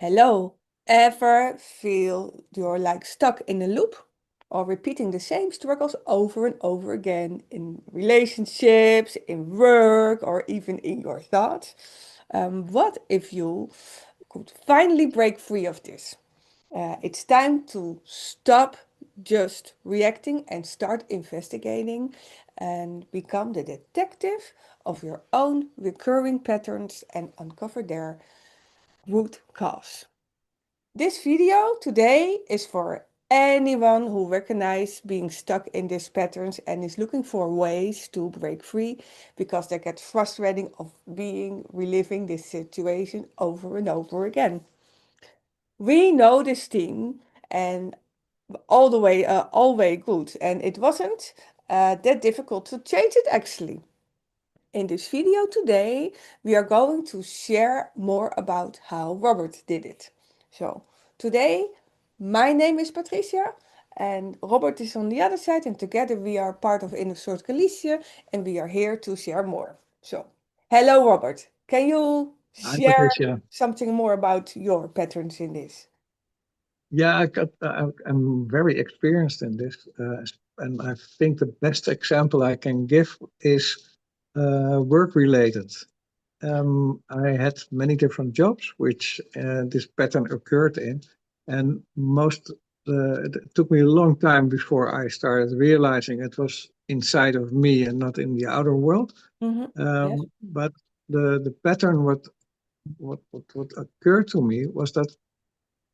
Hello. Ever feel you're like stuck in a loop or repeating the same struggles over and over again in relationships, in work, or even in your thoughts? What if you could finally break free of this? It's time to stop just reacting and start investigating and become the detective of your own recurring patterns and uncover their root cause. This video today is for anyone who recognizes being stuck in these patterns and is looking for ways to break free because they get frustrating of being reliving this situation over and over again. We know this thing and all way good, and it wasn't that difficult to change it actually. In this video today, we are going to share more about how Robert did it. So today, my name is Patricia and Robert is on the other side, and together we are part of Inner Soort Galicia and we are here to share more. So, hello Robert, can you Hi, share Patricia. something more about your patterns in this? Yeah, I'm very experienced in this, and I think the best example I can give is work related. I had many different jobs which this pattern occurred in, and it took me a long time before I started realizing it was inside of me and not in the outer world. Yes. But the pattern what occurred to me was that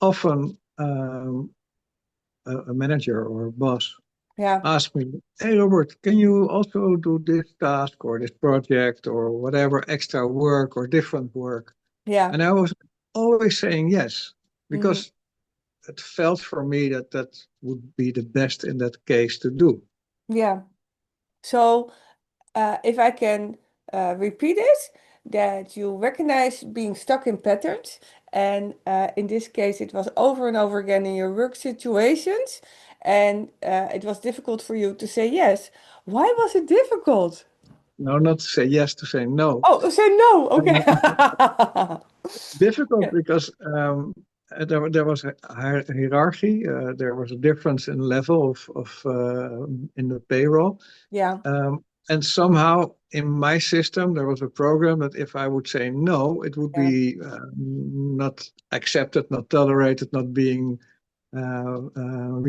often a manager or a boss Yeah. asked me, "Hey, Robert, can you also do this task or this project or whatever extra work or different work?" Yeah. And I was always saying yes, Mhm. because it felt for me that that would be the best in that case to do. Yeah. So if I can repeat it, that you recognize being stuck in patterns, and in this case, it was over and over again in your work situations, and it was difficult for you to say yes. Why was it difficult? No, not to say yes, to say no. Oh, say no. Okay. Uh, Difficult Yeah. because there was a hierarchy, there was a difference in level of in the payroll. Yeah. And somehow in my system, there was a program that if I would say no, it would Yeah. be not accepted, not tolerated, not being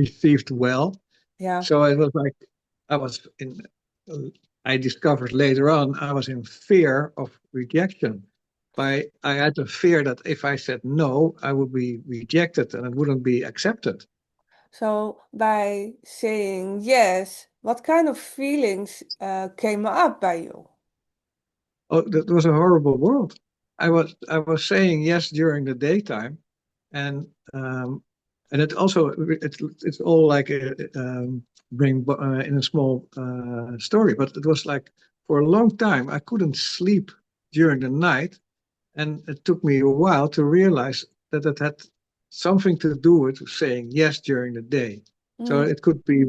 received well. Yeah. So it was like I was in, I discovered later on, I was in fear of rejection. I had a fear that if I said no, I would be rejected and it wouldn't be accepted. So by saying yes, what kind of feelings came up by you? Oh, that was a horrible world. I was saying yes during the daytime, and um, and it also it's all like bring in a small story, but it was like for a long time I couldn't sleep during the night, and it took me a while to realize that it had something to do with saying yes during the day. So Mhm. it could be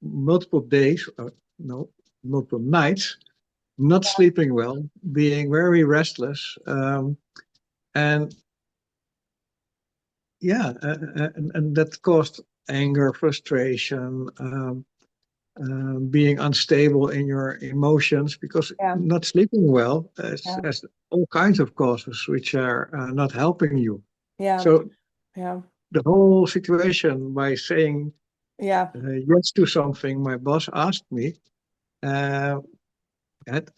multiple days, no, multiple nights not sleeping well, being very restless, and yeah, and that caused anger, frustration, being unstable in your emotions because Yeah. not sleeping well Yeah. has all kinds of causes which are not helping you. Yeah. So Yeah. the whole situation by saying Yeah. yes to something my boss asked me uh, had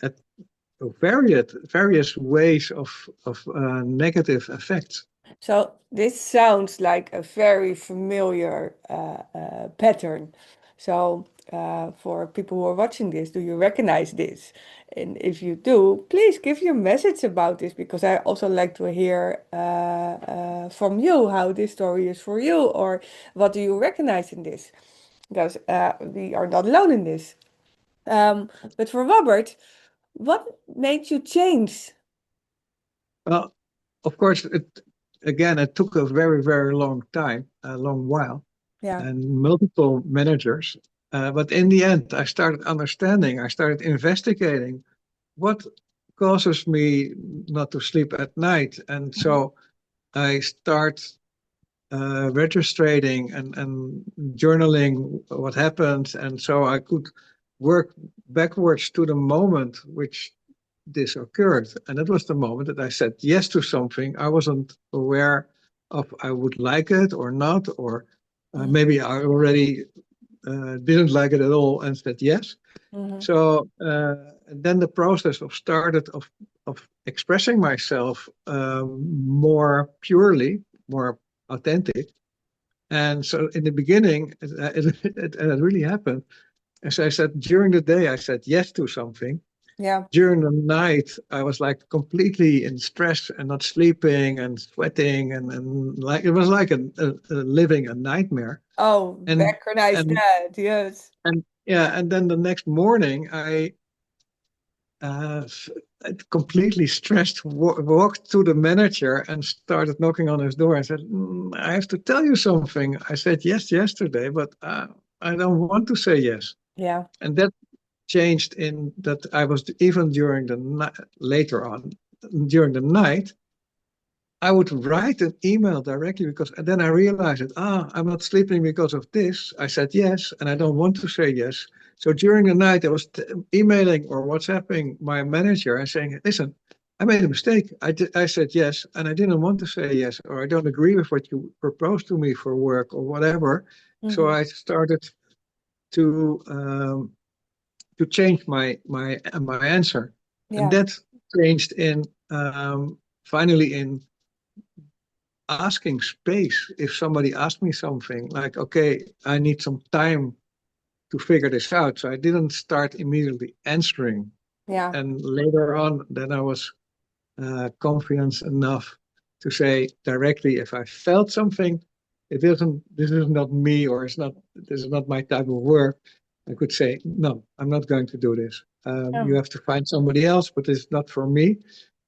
various ways of negative effects. So this sounds like a very familiar pattern. So for people who are watching this, do you recognize this? And if you do, please give your message about this because I also like to hear from you how this story is for you, or what do you recognize in this? Because we are not alone in this. But for Robert, what made you change? Well, of course, it took a very long time, a long while, Yeah. and multiple managers. But in the end, I started understanding. I started investigating what causes me not to sleep at night, and Mhm. so I start registrating and journaling what happened, and so I could work backwards to the moment which this occurred. And that was the moment that I said yes to something I wasn't aware of I would like it or not, or Mhm. maybe I already didn't like it at all and said yes. Mhm. So then the process of started of expressing myself more purely, more authentic. And so in the beginning, and it really happened. As I said, during the day, I said yes to something. Yeah. During the night, I was like completely in stress and not sleeping and sweating and like it was like a living a nightmare. Oh, And recognize and that. Yes. and yeah, and then the next morning, I uh, completely stressed, walked to the manager and started knocking on his door. I said, I have to tell you something. I said yes yesterday, but I don't want to say yes. Yeah. And that changed in that I was even during the later on, during the night, I would write an email directly because and then I realized that I'm not sleeping because of this. I said yes, and I don't want to say yes. So during the night, I was emailing or WhatsApping my manager and saying, "Listen, I made a mistake. I said yes, and I didn't want to say yes, or I don't agree with what you proposed to me for work or whatever." So Hmm. I started to um, to change my answer, and Yeah. that changed in finally in asking space. If somebody asked me something like, okay, I need some time to figure this out. So I didn't start immediately answering. Yeah. And later on, then I was confident enough to say directly if I felt something, this is not me, or this is not my type of work. I could say, no, I'm not going to do this. You Yeah. have to find somebody else, but it's not for me.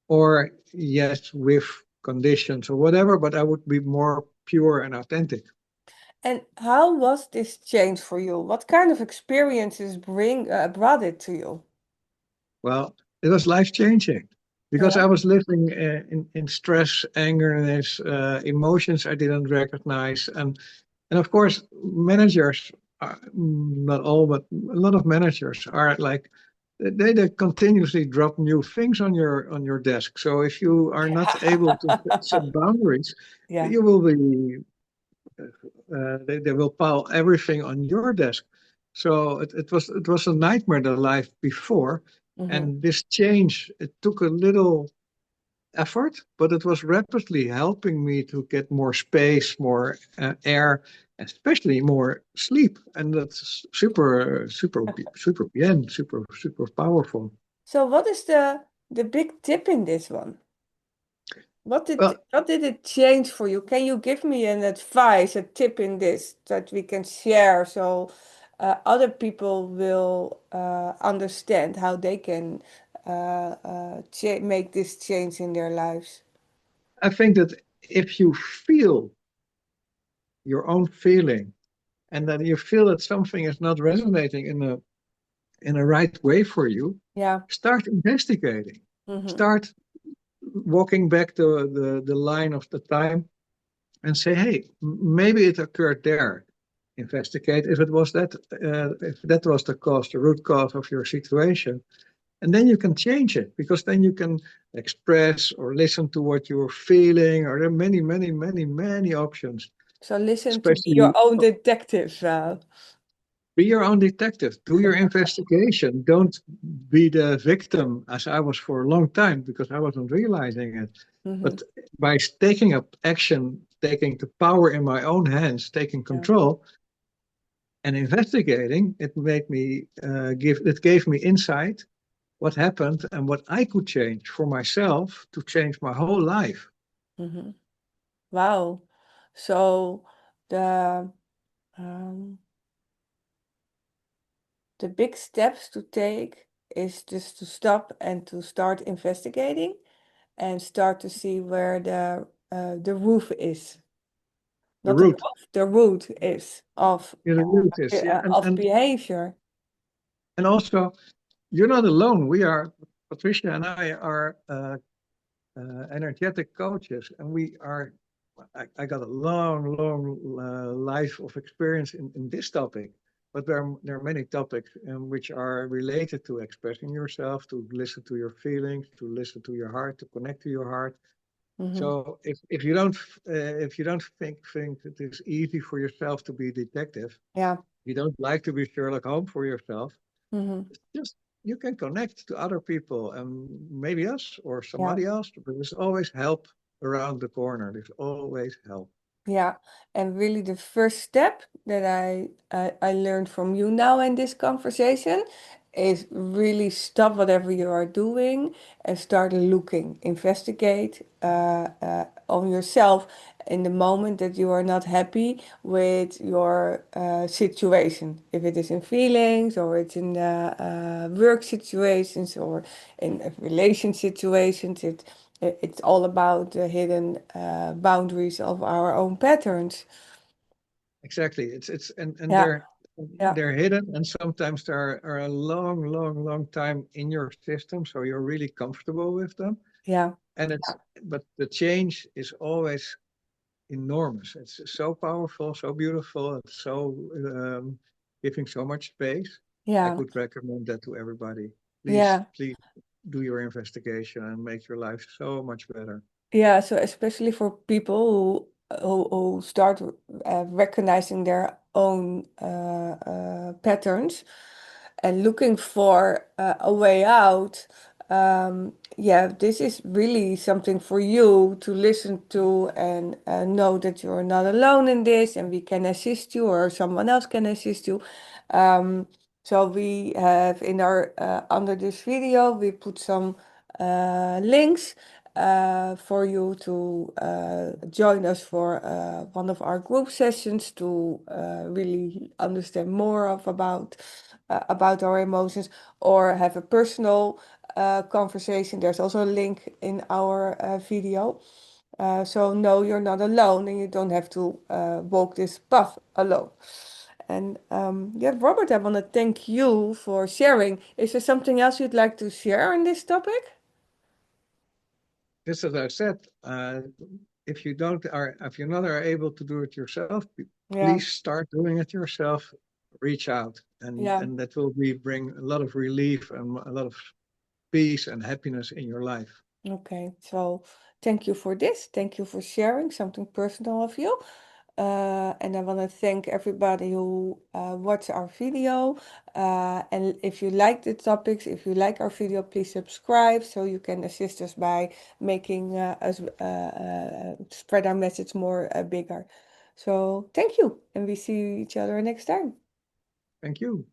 Or yes, with conditions or whatever, but I would be more pure and authentic. And how was this change for you? What kind of experiences brought it to you? Well, it was life changing because Yeah. I was living in stress, angerness, emotions I didn't recognize, and of course, managers, are, not all, but a lot of managers are like they continuously drop new things on your desk. So if you are not able to set boundaries, Yeah. you will be they will pile everything on your desk. So it was a nightmare the life before, Hmm. and this change it took a little effort, but it was rapidly helping me to get more space, more air, especially more sleep, and that's super bien, super powerful. So what is the big tip in this one? Well, What did it change for you? Can you give me an advice, a tip in this that we can share so other people will understand how they can cha make this change in their lives? I think that if you feel your own feeling and that you feel that something is not resonating in a right way for you, Yeah. start investigating. Mm-hmm. Start walking back the line of the time and say, hey, maybe it occurred there. Investigate if that was the cause, the root cause of your situation. And then you can change it because then you can express or listen to what you're feeling. Or there are many options, So listen to be your especially own detective. be your own detective. Do your investigation. Don't be the victim, as I was for a long time because I wasn't realizing it. Hmm. But by taking up action, taking the power in my own hands, taking Yeah. control, and investigating, it made me it gave me insight what happened and what I could change for myself to change my whole life. Hmm. Wow. So the um, the big steps to take is just to stop and to start investigating and start to see where the roof is, The not the root, roof, the root is yeah, the root is, yeah, of behavior. and also you're not alone. We are Patricia and I are energetic coaches, and we are. I got a long life of experience in this topic, but there are many topics which are related to expressing yourself, to listen to your feelings, to listen to your heart, to connect to your heart. Hmm. So if you don't think it is easy for yourself to be a detective, Yeah. you don't like to be Sherlock Holmes for yourself, Hmm. just you can connect to other people and maybe us or Yeah. somebody else, but there's always help around the corner. There's always help. Yeah, and really the first step that I learned from you now in this conversation is really stop whatever you are doing and start looking, investigate on yourself in the moment that you are not happy with your situation. If it is in feelings or it's in work situations or in relation situations, it's all about the hidden boundaries of our own patterns. Exactly. It's and Yeah, yeah, they're hidden, and sometimes they are a long time in your system, so you're really comfortable with them. yeah, And it's but the change is always enormous. It's so powerful, so beautiful, it's so giving so much space. I yeah, could recommend that to everybody. yeah. Please do your investigation and make your life so much better. Yeah, so especially for people who start recognizing their own patterns and looking for a way out, yeah, this is really something for you to listen to and know that you're not alone in this, and we can assist you, or someone else can assist you. So we have in our under this video we put some links for you to join us for one of our group sessions to really understand more about our emotions, or have a personal conversation. There's also a link in our video. So no, you're not alone, and you don't have to walk this path alone. And yeah, Robert, I want to thank you for sharing. Is there something else you'd like to share on this topic? Just as I said, if you're not are able to do it yourself, Yeah, please start doing it yourself. Reach out, yeah. and that will be bring a lot of relief and a lot of peace and happiness in your life. Okay, so thank you for this. Thank you for sharing something personal of you. And I want to thank everybody who watched our video. And if you like the topics, if you like our video, please subscribe so you can assist us by making us spread our message more bigger. So thank you, and we see each other next time. Thank you.